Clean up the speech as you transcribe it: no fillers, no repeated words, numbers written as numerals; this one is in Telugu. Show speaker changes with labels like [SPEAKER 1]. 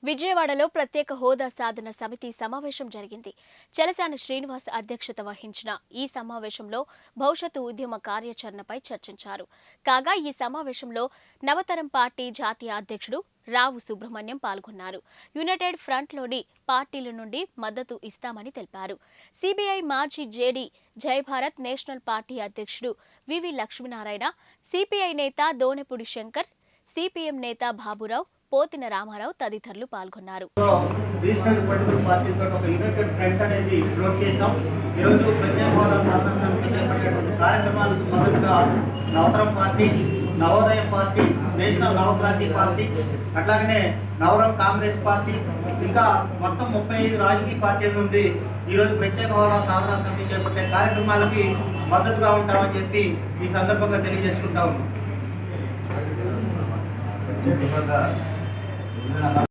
[SPEAKER 1] విజయవాడలో ప్రత్యేక హోదా సాధన సమితి సమావేశం జరిగింది. చలసాని శ్రీనివాస్ అధ్యక్షత వహించిన ఈ సమావేశంలో భవిష్యత్తు ఉద్యమ కార్యాచరణపై చర్చించారు. కాగా ఈ సమావేశంలో నవతరం పార్టీ జాతీయ అధ్యక్షుడు రావు సుబ్రహ్మణ్యం పాల్గొన్నారు. యునైటెడ్ ఫ్రంట్లోని పార్టీల నుండి మద్దతు ఇస్తామని తెలిపారు. సిబిఐ మాజీ జేడీ జయభారత్ నేషనల్ పార్టీ అధ్యక్షుడు వివి లక్ష్మీనారాయణ, సిపిఐ నేత దోనెపూడి శంకర్, సిపిఎం నేత బాబురావు, పోతిన రామారావు తదితరులు పాల్గొన్నారు.
[SPEAKER 2] నవోదయం పార్టీ, నేషనల్ నవక్రాంతి పార్టీ, అట్లాగనే నవరం కాంగ్రెస్ పార్టీ, ఇంకా మొత్తం 35 రాజకీయ పార్టీల నుండి ఈరోజు ప్రత్యేక హోదా సాధన సమితి చేపట్టే కార్యక్రమాలకి మద్దతుగా ఉంటామని చెప్పి ఈ సందర్భంగా తెలియజేసుకుంటా ఉన్నాం.